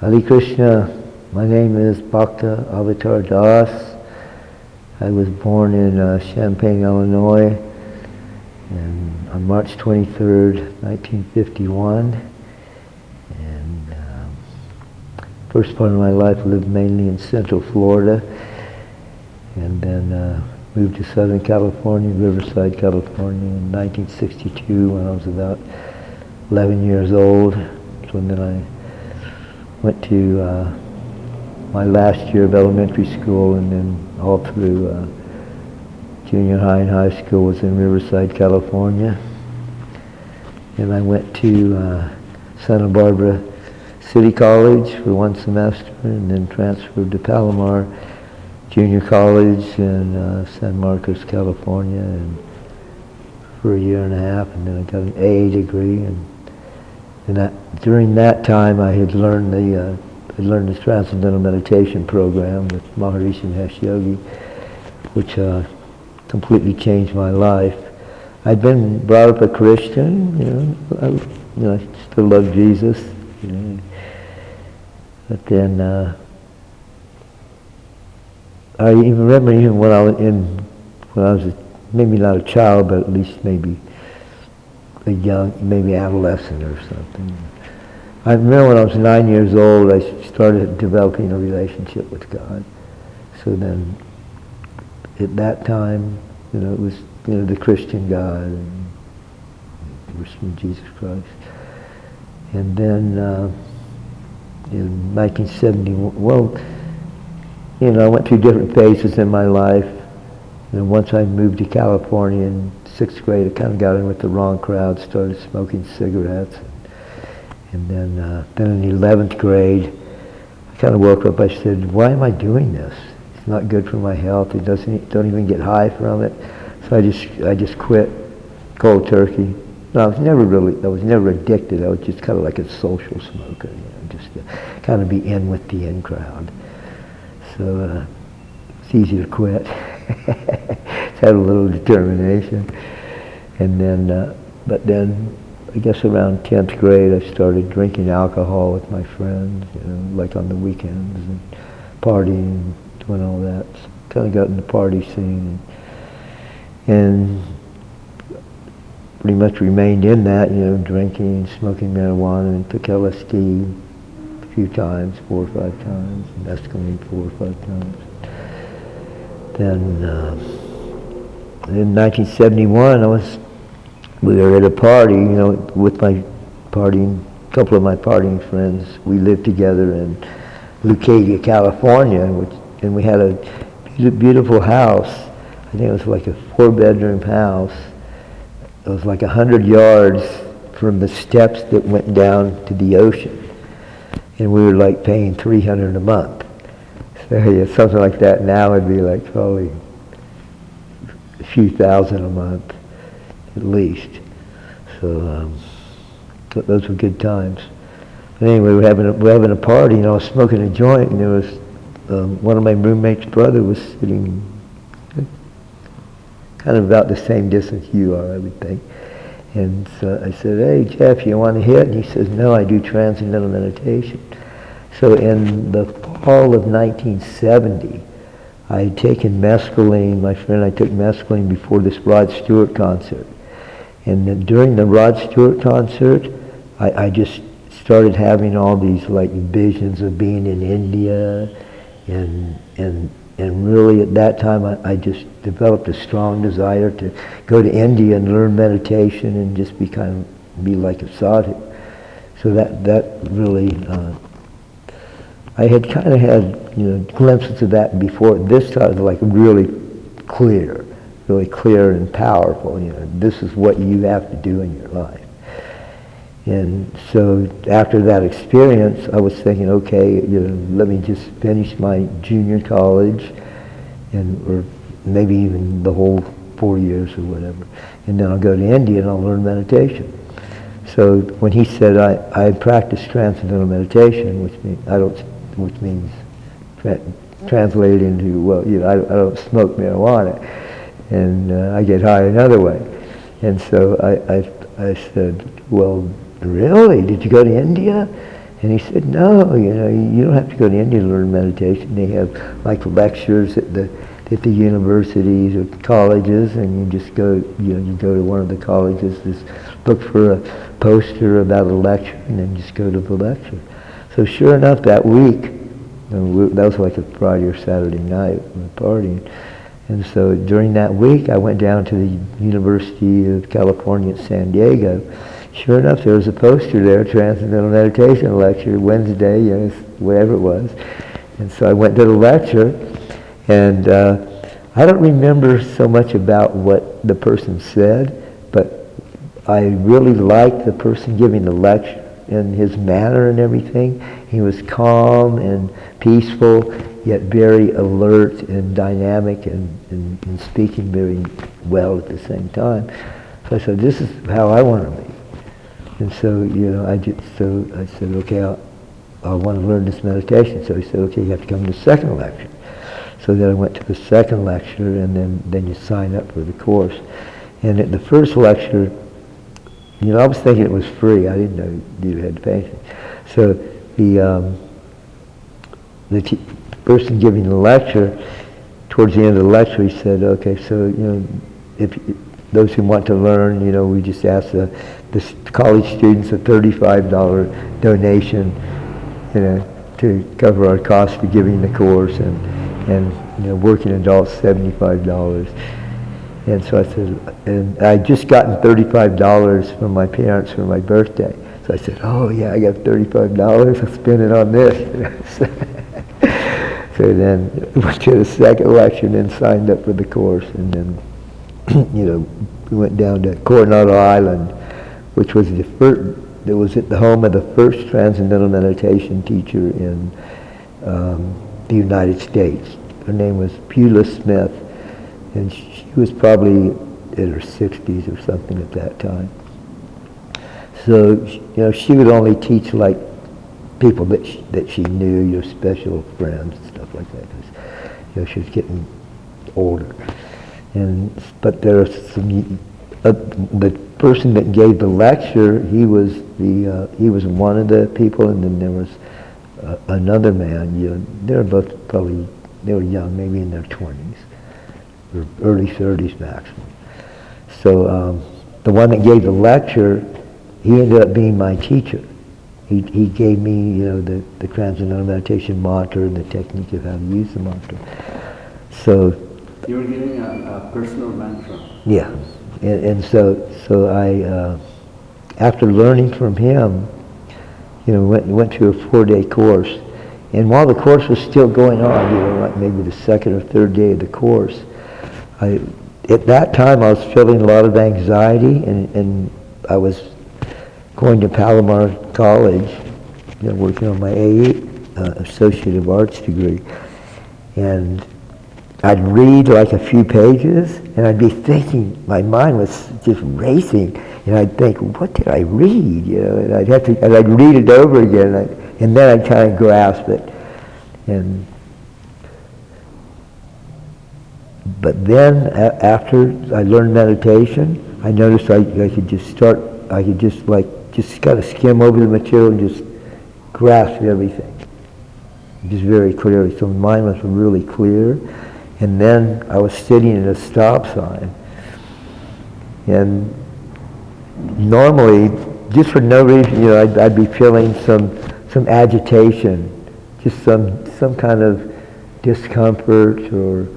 Hare Krishna, my name is Bhakta Avatar Dās. I was born in Champaign, Illinois, and on March 23rd, 1951. And first part of my life I lived mainly in Central Florida, and then moved to Southern California, Riverside, California in 1962 when I was about 11 years old. So then I went to my last year of elementary school, and then all through junior high and high school was in Riverside, California. And I went to Santa Barbara City College for one semester, and then transferred to Palomar Junior College in San Marcos, California, and for a year and a half, and then I got an AA degree. And during that time, I had learned the Transcendental Meditation program with Maharishi Mahesh Yogi, which completely changed my life. I'd been brought up a Christian, I still love Jesus, but then I even remember when I was maybe not a child, but at least maybe maybe adolescent or something. I remember when I was 9 years old, I started developing a relationship with God. So then, at that time, it was the Christian God, and Jesus Christ. And then in 1971, I went through different phases in my life. And once I moved to California in 6th grade, I kind of got in with the wrong crowd, started smoking cigarettes. And then in the 11th grade, I kind of woke up, I said, why am I doing this? It's not good for my health. Don't even get high from it. So I just quit cold turkey. No, I was never addicted. I was just kind of like a social smoker, just to kind of be in with the in crowd. So it's easy to quit. Had a little determination. And then, but then, I guess around 10th grade, I started drinking alcohol with my friends, like on the weekends, and partying, doing all that. So kind of got in the party scene, and pretty much remained in that, drinking, smoking marijuana, and took LSD a few times, 4 or 5 times, and mescaline 4 or 5 times. Then in 1971, we were at a party, with a couple of my partying friends. We lived together in Leucadia, California, and we had a beautiful house. I think it was like a 4-bedroom house. It was like 100 yards from the steps that went down to the ocean. And we were like paying $300 a month. So yeah, something like that now would be like probably a few thousand a month, at least. So those were good times. But anyway, we're having a party, I was smoking a joint, and there was one of my roommate's brother was sitting kind of about the same distance you are, I would think. And so I said, hey, Jeff, you want to hit? And he says, no, I do Transcendental Meditation. So in the fall of 1970, I had taken mescaline. My friend and I took mescaline before this Rod Stewart concert. And then during the Rod Stewart concert, I just started having all these like visions of being in India, and really at that time I just developed a strong desire to go to India and learn meditation and just be like a sadhu. So that really, I had kind of had glimpses of that before. This time was like really clear and powerful. This is what you have to do in your life. And so after that experience, I was thinking, okay, let me just finish my junior college, or maybe even the whole 4 years or whatever, and then I'll go to India and I'll learn meditation. So when he said I practice Transcendental Meditation, which means translated into I don't smoke marijuana, and I get high another way. And so I said, well, really? Did you go to India? And he said, no, you don't have to go to India to learn meditation. They have like lectures at the universities or colleges, and you just go, you go to one of the colleges, just look for a poster about a lecture, and then just go to the lecture. So sure enough, that week, that was like a Friday or Saturday night, we were partying. And so during that week, I went down to the University of California at San Diego. Sure enough, there was a poster there, Transcendental Meditation Lecture, Wednesday, whatever it was. And so I went to the lecture, and I don't remember so much about what the person said, but I really liked the person giving the lecture and his manner and everything. He was calm and peaceful, yet very alert and dynamic and speaking very well at the same time. So I said, this is how I want to be. And so, I said, okay, I want to learn this meditation. So he said, okay, you have to come to the second lecture. So then I went to the second lecture, and then you sign up for the course. And at the first lecture, I was thinking it was free. I didn't know you had to pay anything. So the person giving the lecture, towards the end of the lecture, he said, okay, so, if those who want to learn, we just ask the college students a $35 donation, to cover our costs for giving the course, and working adults $75. And so I said, and I just gotten $35 from my parents for my birthday. So I said, oh yeah, I got $35, I'll spend it on this. So then went to the second lecture and then signed up for the course, and then we went down to Coronado Island, which was the first, it was at the home of the first transcendental meditation teacher in the United States. Her name was Beulah Smith, and she was probably in her 60s or something at that time. So, she would only teach like people that she knew, your special friends and stuff like that, because she was getting older. But there was some, the person that gave the lecture, he was one of the people, and then there was another man. They were both probably, they were young, maybe in their 20s or early 30s maximum. So the one that gave the lecture, he ended up being my teacher. He gave me, the Transcendental Meditation mantra and the technique of how to use the mantra. So you were giving a personal mantra. Yeah, and so I, after learning from him, went to a 4-day course. And while the course was still going on, like maybe the second or third day of the course, at that time I was feeling a lot of anxiety, and I was going to Palomar College, working on my AA, Associate of Arts degree. And I'd read like a few pages, and I'd be thinking, my mind was just racing, and I'd think, what did I read? And I'd read it over again, and then I'd kind of grasp it. But then after I learned meditation, I noticed I could just kind of skim over the material and just grasp everything, just very clearly. So my mind was really clear. And then I was sitting at a stop sign, and normally, just for no reason, I'd be feeling some agitation, just some kind of discomfort or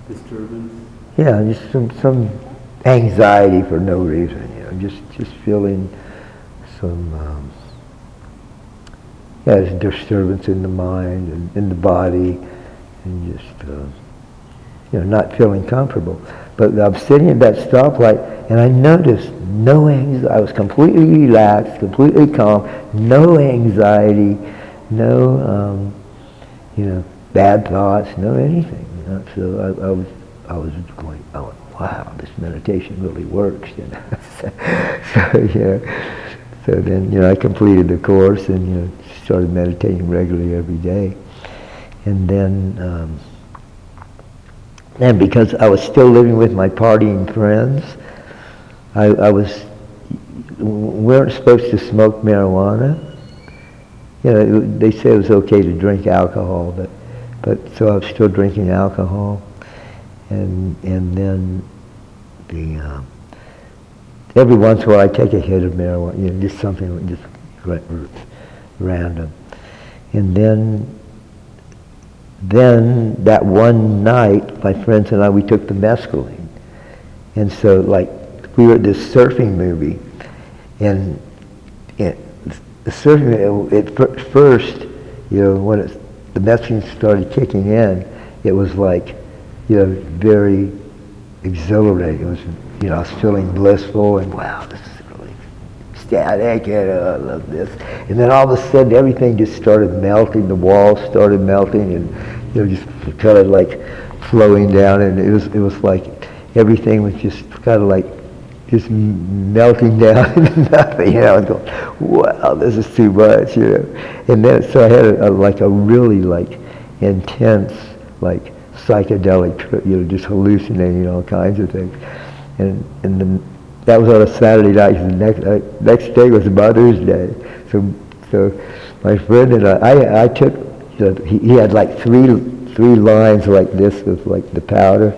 disturbance. Yeah, just some anxiety for no reason, just feeling some there's disturbance in the mind and in the body, and just not feeling comfortable. But I was sitting at that stoplight, and I noticed no anxiety. I was completely relaxed, completely calm, no anxiety, no bad thoughts, no anything. So I was going, oh wow, this meditation really works. So then I completed the course and started meditating regularly every day. And then because I was still living with my partying friends, I was weren't supposed to smoke marijuana. You know, they said it was okay to drink alcohol, but so I was still drinking alcohol, and then every once in a while I take a hit of marijuana, you know, just something just random, and then that one night my friends and I, we took the mescaline, and so like we were at this surfing movie, and the surfing, at first, you know, when the mescaline started kicking in, it was like, you know, very exhilarating. It was, you know, I was feeling blissful, and wow, this is really static, and I love this. And then all of a sudden, everything just started melting. The walls started melting, and you know, just kind of like flowing down, and it was like everything was just kind of like just melting down into nothing, you know, and going, wow, this is too much, you know. And then, so I had a really like intense, like psychedelic trip, you know, just hallucinating all kinds of things. And then that was on a Saturday night. The next day was Mother's Day. So my friend and I took, you know, he had like three lines like this with like the powder,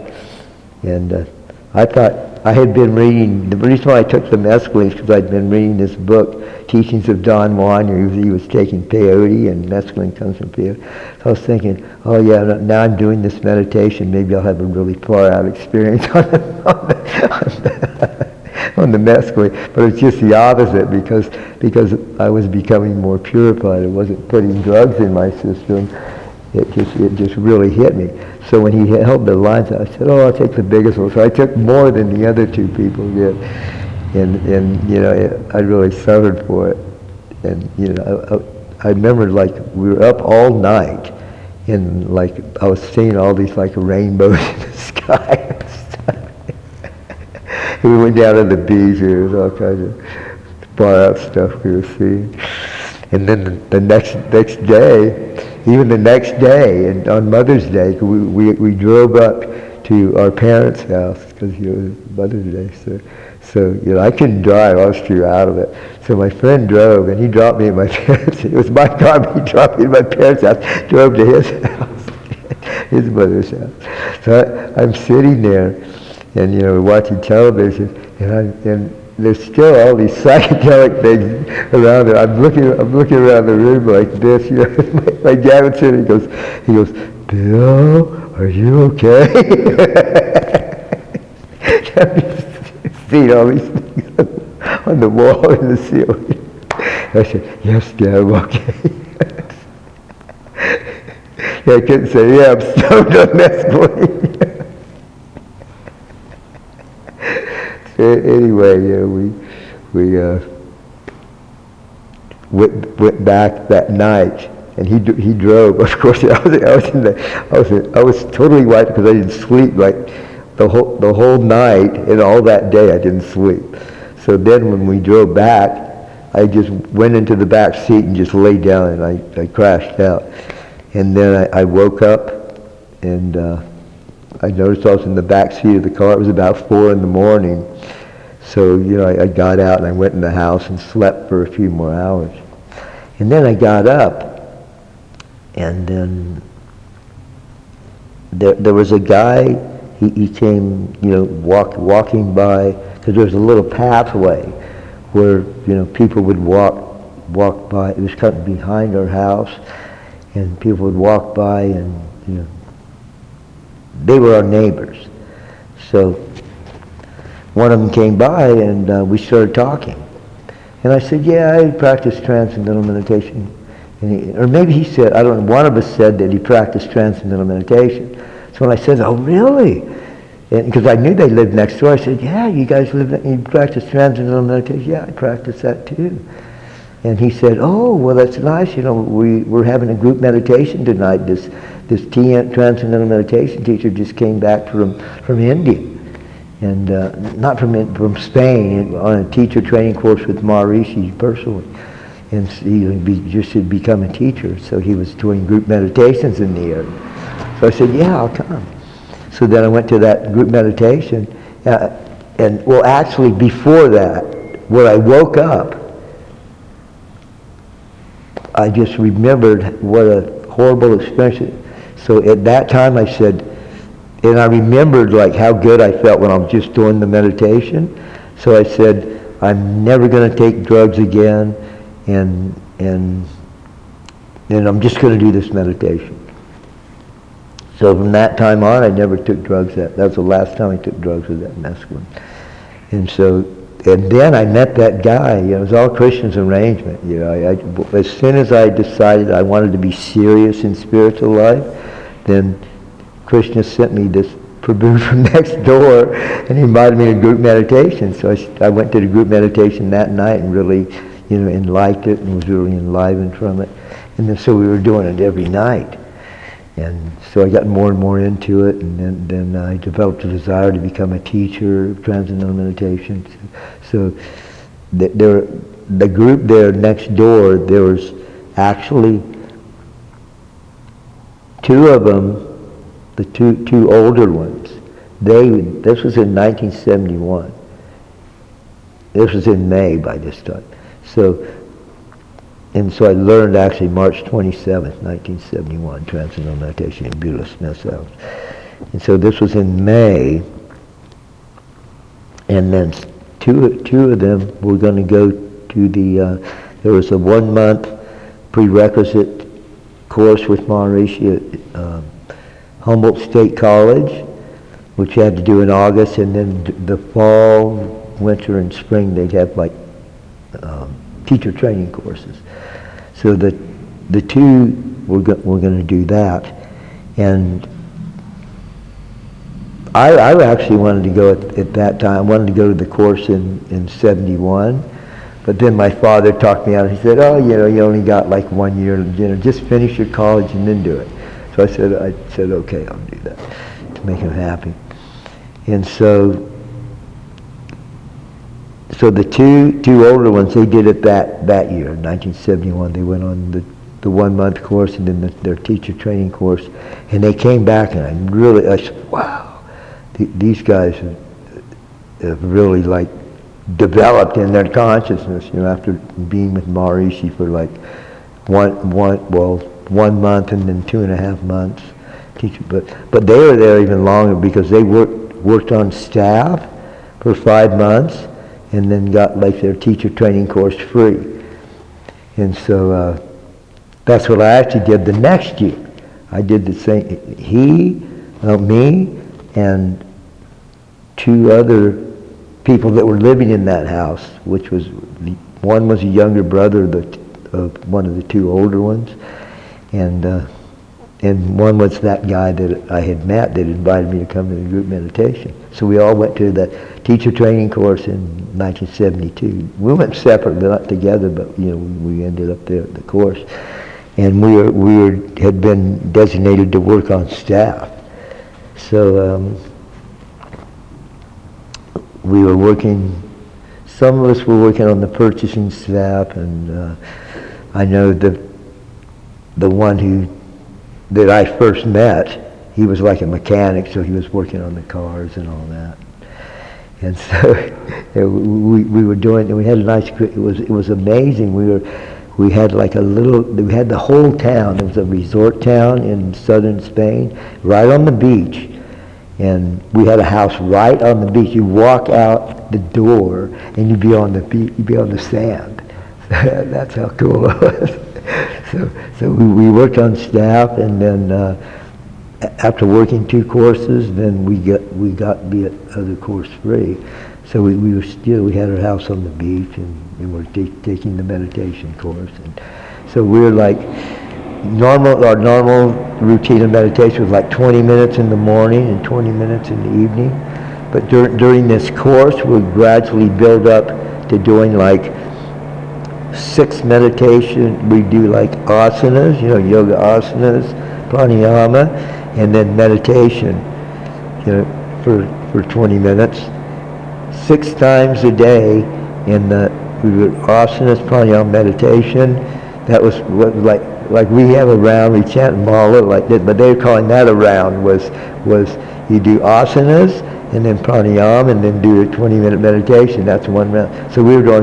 and I thought, I had been reading, the reason why I took the mescaline is because I'd been reading this book, Teachings of Don Juan, where he was taking peyote, and mescaline comes from peyote. So I was thinking, oh yeah, now I'm doing this meditation, maybe I'll have a really far out experience on the mescaline. But it's just the opposite, because I was becoming more purified. I wasn't putting drugs in my system. It just really hit me. So when he held the lines, I said, oh, I'll take the biggest one. So I took more than the other two people did. And you know, I really suffered for it. And, you know, I remember, like, we were up all night, and, like, I was seeing all these, like, rainbows in the sky and stuff. We went down to the beach, and there was all kinds of far out stuff we were seeing. And then the next day, even the next day, and on Mother's Day, we drove up to our parents' house, because, you know, it was Mother's Day. So you know, I couldn't drive. I was too out of it. So my friend drove, and he dropped me at my parents'. It was my car, but he dropped me at my parents' house. Drove to his house, his mother's house. So I'm sitting there, and you know, watching television, and there's still all these psychedelic things around it. I'm looking around the room like this, you know. My dad would sit and he goes, Bill, are you okay? Seeing all these things on the wall and the ceiling. I said, yes, Dad, I'm okay. Yeah, I couldn't say, yeah, I'm stoned on mescaline. Anyway, you know, we went back that night, and he drove. Of course, I was totally wiped because I didn't sleep like the whole night, and all that day I didn't sleep. So then when we drove back, I just went into the back seat and just laid down, and I crashed out. And then I woke up, and I noticed I was in the back seat of the car. It was about 4 a.m. So, you know, I got out and I went in the house and slept for a few more hours. And then I got up, and then there was a guy, he came, you know, walking by, because there was a little pathway where, you know, people would walk by. It was kind of behind our house, and people would walk by, and, you know, they were our neighbors. So one of them came by, and we started talking. And I said, yeah, I practice transcendental meditation. And or maybe he said, I don't know, one of us said that he practiced transcendental meditation. So when I said, oh, really? Because I knew they lived next door, I said, yeah, you guys you practice transcendental meditation? Yeah, I practice that too. And he said, oh, well, that's nice. You know, we're having a group meditation tonight. This transcendental meditation teacher just came back from India. And not from Spain, on a teacher training course with Maharishi personally. And he just had become a teacher, so he was doing group meditations in the area. So I said, yeah, I'll come. So then I went to that group meditation, and well, actually before that, when I woke up, I just remembered what a horrible experience. So at that time I said, and I remembered like how good I felt when I was just doing the meditation. So I said, I'm never going to take drugs again, and I'm just going to do this meditation. So from that time on, I never took drugs. That was the last time I took drugs, with that mescaline. And then I met that guy. It was all Krishna's arrangement. As soon as I decided I wanted to be serious in spiritual life, then Krishna sent me this Prabhu from next door, and he invited me to group meditation. So I went to the group meditation that night and really, and liked it and was really enlivened from it. And then so we were doing it every night. And so I got more and more into it, and then I developed a desire to become a teacher of Transcendental Meditation. So the group there next door, there was actually two of them, the two older ones. This was in 1971. This was in May by this time. So I learned actually March 27th, 1971, Transcendental Meditation in Beulah Smith's house. And so this was in May, and then two of them were going to go to there was a 1 month prerequisite course with Maharishi at Humboldt State College, which you had to do in August, and then the fall, winter, and spring they'd have like teacher training courses. So the two were going to do that, and I actually wanted to go at that time. I wanted to go to the course in 71, but then my father talked me out. He said, "Oh, you only got like 1 year. Just finish your college and then do it." So I said, "Okay, I'll do that," to make him happy. And so the two older ones, they did it that year, 1971. They went on the 1 month course and then their teacher training course, and they came back, and I said, wow, these guys have really like developed in their consciousness, after being with Maharishi for like one month and then 2.5 months teaching. But they were there even longer because they worked on staff for 5 months, and then got like their teacher training course free. And so that's what I actually did the next year. I did the same. Me, and two other people that were living in that house, which was, one was a younger brother of one of the two older ones, and one was that guy that I had met that invited me to come to the group meditation. So we all went to the teacher training course in 1972. We went separately, not together, but we ended up there at the course. And we had been designated to work on staff. So we were working, some of us were working on the purchasing staff, and I know the one that I first met, he was like a mechanic, so he was working on the cars and all that. And so we were doing, and we had a nice, it was amazing. We had like we had the whole town. It was a resort town in southern Spain, right on the beach. And we had a house right on the beach. You walk out the door and you'd be on the beach, you'd be on the sand. That's how cool it was. So we worked on staff, and then after working 2 courses, then we got the other course free. So we had our house on the beach, and we're taking the meditation course. And so we're like, our normal routine of meditation was like 20 minutes in the morning and 20 minutes in the evening. But during this course, we gradually build up to doing like 6 meditation. We do like asanas, yoga asanas, pranayama, and then meditation, for 20 minutes, 6 times a day. In we would asanas, pranayama, meditation. That was what like we have a round, we chant mala like that, but they were calling that a round. Was you do asanas, and then pranayama, and then do a 20-minute meditation. That's one round. So we were doing